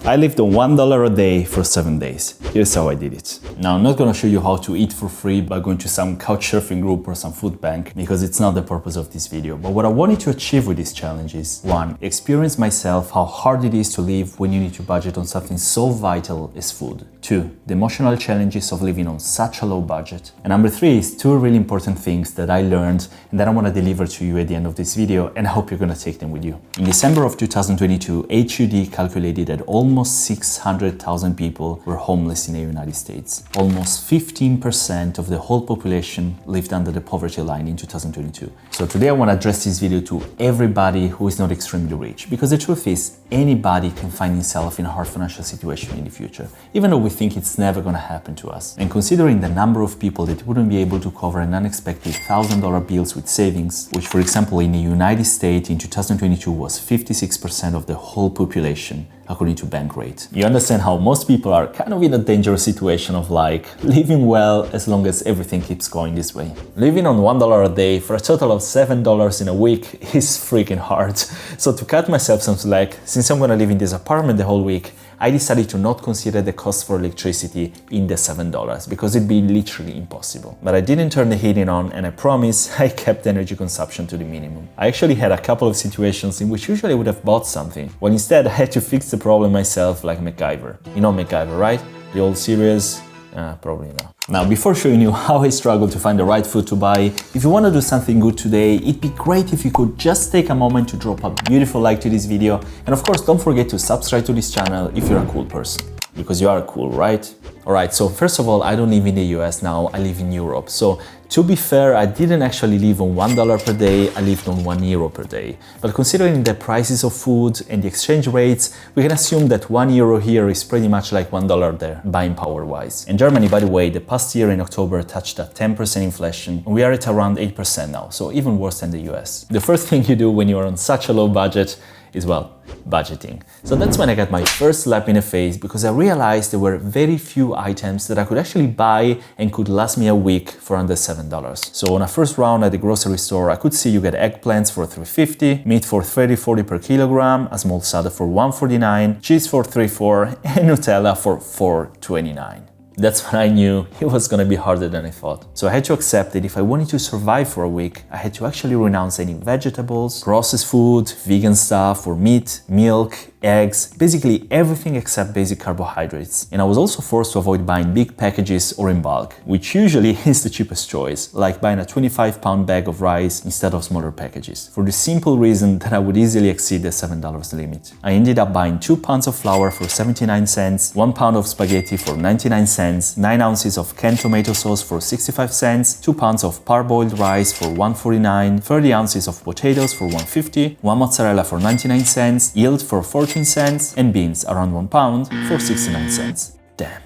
I lived on $1 a day for 7 days. Here's how I did it. Now, I'm not gonna show you how to eat for free by going to some couchsurfing group or some food bank, because it's not the purpose of this video. But what I wanted to achieve with this challenge is, 1, experience myself how hard it is to live when you need to budget on something so vital as food. 2, the emotional challenges of living on such a low budget. And number 3 is 2 really important things that I learned and that I wanna deliver to you at the end of this video, and I hope you're gonna take them with you. In December of 2022, HUD calculated that almost 600,000 people were homeless in the United States. Almost 15% of the whole population lived under the poverty line in 2022. So today I want to address this video to everybody who is not extremely rich, because the truth is anybody can find himself in a hard financial situation in the future, even though we think it's never going to happen to us. And considering the number of people that wouldn't be able to cover an unexpected $1,000 bills with savings, which for example in the United States in 2022 was 56% of the whole population, according to Bankrate. You understand how most people are kind of in a dangerous situation of like living well as long as everything keeps going this way. Living on $1 a day for a total of $7 in a week is freaking hard. So to cut myself some slack, since I'm gonna live in this apartment the whole week, I decided to not consider the cost for electricity in the $7 because it'd be literally impossible. But I didn't turn the heating on, and I promise I kept energy consumption to the minimum. I actually had a couple of situations in which usually I would have bought something, when instead I had to fix the problem myself like MacGyver. You know MacGyver, right? The old series? Probably not. Now, before showing you how I struggled to find the right food to buy, if you want to do something good today, it'd be great if you could just take a moment to drop a beautiful like to this video. And of course, don't forget to subscribe to this channel if you're a cool person. Because you are cool, right? Alright, so first of all, I don't live in the US now, I live in Europe. So to be fair, I didn't actually live on $1 per day, I lived on €1 per day. But considering the prices of food and the exchange rates, we can assume that €1 here is pretty much like $1 there, buying power wise. And Germany, by the way, the past year in October touched a 10% inflation, and we are at around 8% now, so even worse than the US. The first thing you do when you are on such a low budget is, well, budgeting. So that's when I got my first slap in the face, because I realized there were very few items that I could actually buy and could last me a week for under $7. So on a first round at the grocery store, I could see you get eggplants for $3.50, meat for $30-40 per kilogram, a small soda for $1.49, cheese for $3.4, and Nutella for $4.29. That's when I knew it was gonna be harder than I thought. So I had to accept that if I wanted to survive for a week, I had to actually renounce any vegetables, processed food, vegan stuff, or meat, milk, eggs, basically everything except basic carbohydrates. And I was also forced to avoid buying big packages or in bulk, which usually is the cheapest choice, like buying a 25-pound bag of rice instead of smaller packages, for the simple reason that I would easily exceed the $7 limit. I ended up buying 2 pounds of flour for 79 cents, 1 pound of spaghetti for 99 cents, 9 ounces of canned tomato sauce for 65 cents, 2 pounds of parboiled rice for $1.49, 30 ounces of potatoes for $1.50, 1 mozzarella for 99 cents, yield for 14 cents, and beans around 1 pound for 69 cents. Damn.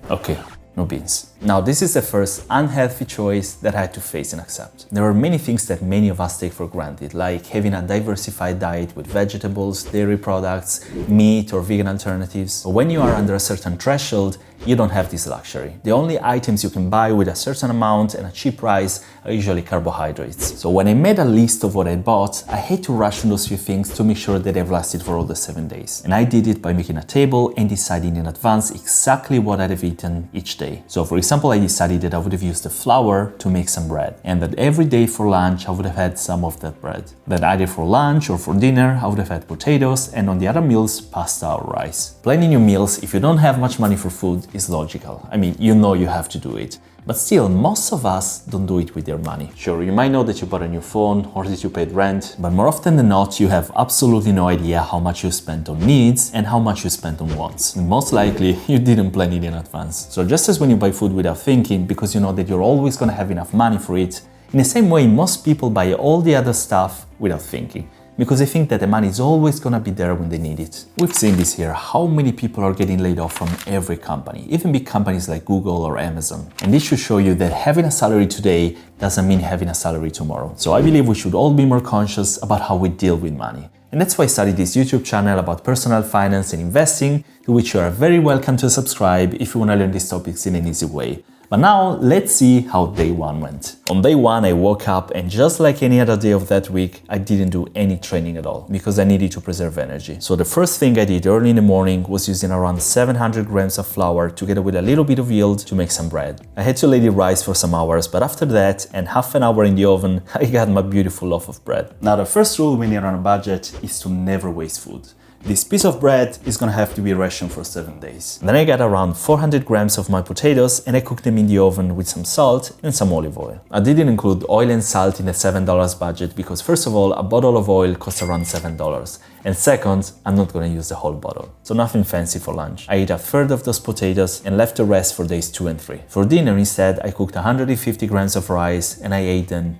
Okay, no beans. Now, this is the first unhealthy choice that I had to face and accept. There are many things that many of us take for granted, like having a diversified diet with vegetables, dairy products, meat, or vegan alternatives. But when you are under a certain threshold, you don't have this luxury. The only items you can buy with a certain amount and a cheap price are usually carbohydrates. So when I made a list of what I bought, I had to ration those few things to make sure that they've lasted for all the 7 days. And I did it by making a table and deciding in advance exactly what I'd have eaten each day. So for example, I decided that I would have used the flour to make some bread, and that every day for lunch I would have had some of that bread. That either for lunch or for dinner I would have had potatoes, and on the other meals, pasta or rice. Planning your meals if you don't have much money for food is logical. I mean, you know you have to do it. But still, most of us don't do it with their money. Sure, you might know that you bought a new phone or that you paid rent, but more often than not, you have absolutely no idea how much you spent on needs and how much you spent on wants. And most likely, you didn't plan it in advance. So just as when you buy food without thinking, because you know that you're always gonna have enough money for it, in the same way, most people buy all the other stuff without thinking, because they think that the money is always gonna be there when they need it. We've seen this here, how many people are getting laid off from every company, even big companies like Google or Amazon. And this should show you that having a salary today doesn't mean having a salary tomorrow. So I believe we should all be more conscious about how we deal with money. And that's why I started this YouTube channel about personal finance and investing, to which you are very welcome to subscribe if you want to learn these topics in an easy way. But now let's see how day one went. On day one, I woke up and just like any other day of that week, I didn't do any training at all because I needed to preserve energy. So the first thing I did early in the morning was using around 700 grams of flour together with a little bit of yield to make some bread. I had to let it rise for some hours, but after that and half an hour in the oven, I got my beautiful loaf of bread. Now the first rule when you're on a budget is to never waste food. This piece of bread is gonna have to be rationed for 7 days. Then I got around 400 grams of my potatoes and I cooked them in the oven with some salt and some olive oil. I didn't include oil and salt in the $7 budget because first of all, a bottle of oil costs around $7. And second, I'm not gonna use the whole bottle. So nothing fancy for lunch. I ate a third of those potatoes and left the rest for days 2 and 3. For dinner instead, I cooked 150 grams of rice and I ate them,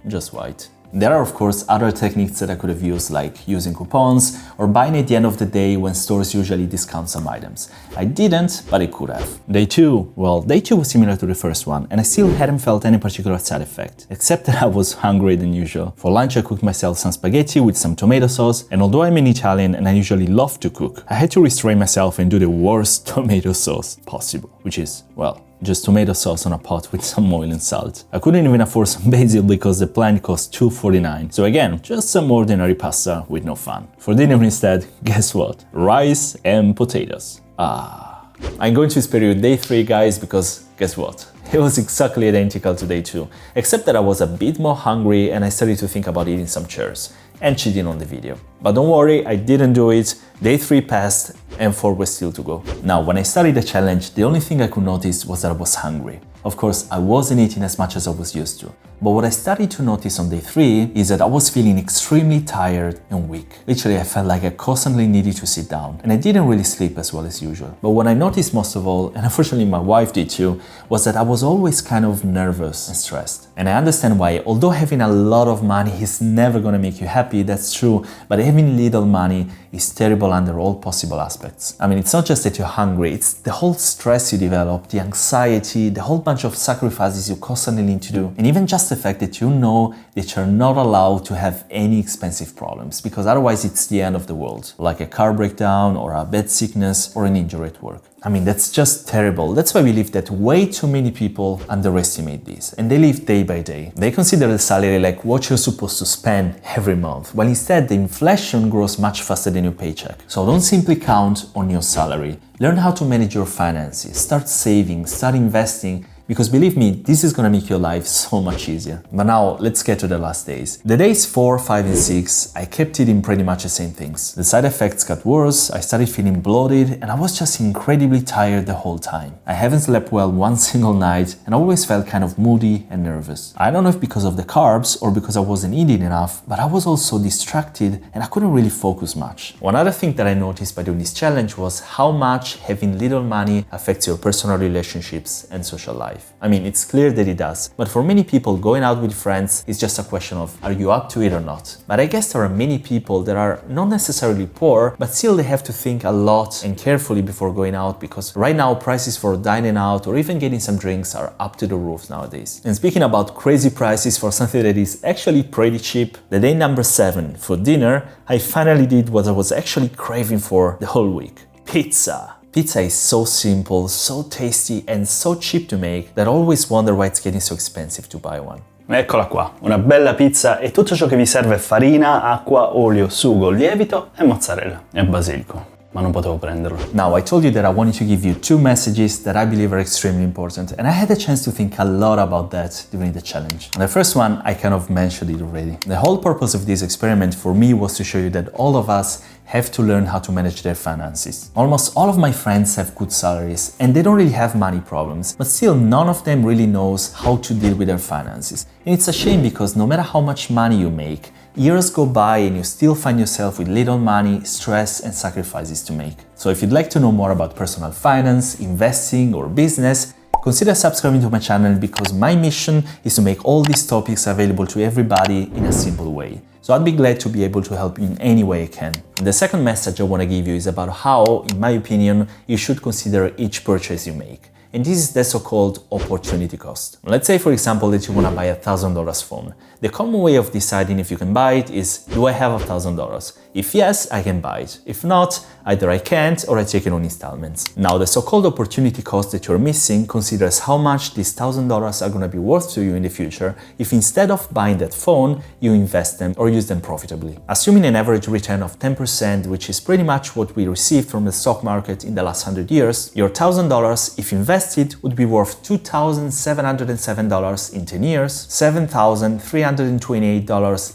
just white. There are of course other techniques that I could have used, like using coupons or buying at the end of the day when stores usually discount some items. I didn't, but I could have. Day 2 was similar to the first one and I still hadn't felt any particular side effect, except that I was hungrier than usual. For lunch I cooked myself some spaghetti with some tomato sauce, and although I'm an Italian and I usually love to cook, I had to restrain myself and do the worst tomato sauce possible, which is, well, just tomato sauce on a pot with some oil and salt. I couldn't even afford some basil because the plant cost $2.49. So again, just some ordinary pasta with no fun. For dinner instead, guess what? Rice and potatoes. I'm going to spare you day 3, guys, because guess what? It was exactly identical to day 2, except that I was a bit more hungry and I started to think about eating some chairs and cheating on the video. But don't worry, I didn't do it. Day 3 passed and 4 was still to go. Now, when I started the challenge, the only thing I could notice was that I was hungry. Of course, I wasn't eating as much as I was used to. But what I started to notice on day 3 is that I was feeling extremely tired and weak. Literally, I felt like I constantly needed to sit down, and I didn't really sleep as well as usual. But what I noticed most of all, and unfortunately my wife did too, was that I was always kind of nervous and stressed. And I understand why. Although having a lot of money is never gonna make you happy, that's true, but having little money is terrible under all possible aspects. I mean, it's not just that you're hungry, it's the whole stress you develop, the anxiety, the whole bunch of sacrifices you constantly need to do, and even just the fact that you know that you're not allowed to have any expensive problems, because otherwise it's the end of the world, like a car breakdown or a bad sickness or an injury at work. I mean, that's just terrible. That's why we believe that way too many people underestimate this, and they live day by day. They consider the salary like what you're supposed to spend every month, while instead the inflation grows much faster than your paycheck. So don't simply count on your salary. Learn how to manage your finances, start saving, start investing, because believe me, this is gonna make your life so much easier. But now, let's get to the last days. The days 4, 5, and 6, I kept eating pretty much the same things. The side effects got worse, I started feeling bloated, and I was just incredibly tired the whole time. I haven't slept well one single night, and I always felt kind of moody and nervous. I don't know if because of the carbs or because I wasn't eating enough, but I was also distracted and I couldn't really focus much. One other thing that I noticed by doing this challenge was how much having little money affects your personal relationships and social life. I mean, it's clear that it does, but for many people, going out with friends is just a question of, are you up to it or not? But I guess there are many people that are not necessarily poor, but still they have to think a lot and carefully before going out, because right now prices for dining out or even getting some drinks are up to the roof nowadays. And speaking about crazy prices for something that is actually pretty cheap, the day number 7, for dinner, I finally did what I was actually craving for the whole week: pizza. Pizza is so simple, so tasty and so cheap to make that I always wonder why it's getting so expensive to buy one. Eccola qua, una bella pizza e tutto ciò che vi serve è farina, acqua, olio, sugo, lievito e mozzarella e basilico. Ma non potevo prenderlo. Now, I told you that I wanted to give you 2 messages that I believe are extremely important, and I had a chance to think a lot about that during the challenge. And the first one, I kind of mentioned it already. The whole purpose of this experiment for me was to show you that all of us have to learn how to manage their finances. Almost all of my friends have good salaries and they don't really have money problems, but still none of them really knows how to deal with their finances. And it's a shame because no matter how much money you make, years go by and you still find yourself with little money, stress and sacrifices to make. So if you'd like to know more about personal finance, investing or business, consider subscribing to my channel, because my mission is to make all these topics available to everybody in a simple way. So I'd be glad to be able to help you in any way I can. And the second message I want to give you is about how, in my opinion, you should consider each purchase you make. And this is the so-called opportunity cost. Let's say, for example, that you want to buy a $1,000 phone. The common way of deciding if you can buy it is, do I have $1,000? If yes, I can buy it. If not, either I can't or I take it on installments. Now, the so-called opportunity cost that you're missing considers how much these $1,000 are going to be worth to you in the future if instead of buying that phone, you invest them or use them profitably. Assuming an average return of 10%, which is pretty much what we received from the stock market in the last 100 years, your $1,000, if invested, would be worth $2,707 in 10 years, $7,328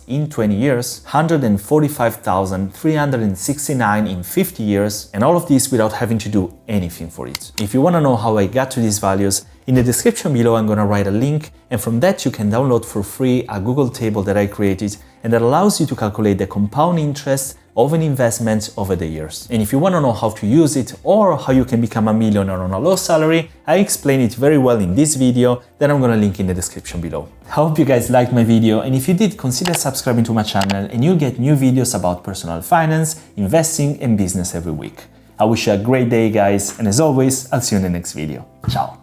in 20 years, $145,369 in 50 years, and all of this without having to do anything for it. If you want to know how I got to these values, in the description below I'm going to write a link, and from that you can download for free a Google table that I created and that allows you to calculate the compound interest of an investment over the years. And if you want to know how to use it or how you can become a millionaire on a low salary, I explain it very well in this video that I'm going to link in the description below. I hope you guys liked my video, and if you did, consider subscribing to my channel and you'll get new videos about personal finance, investing and business every week. I wish you a great day, guys, and as always, I'll see you in the next video. Ciao!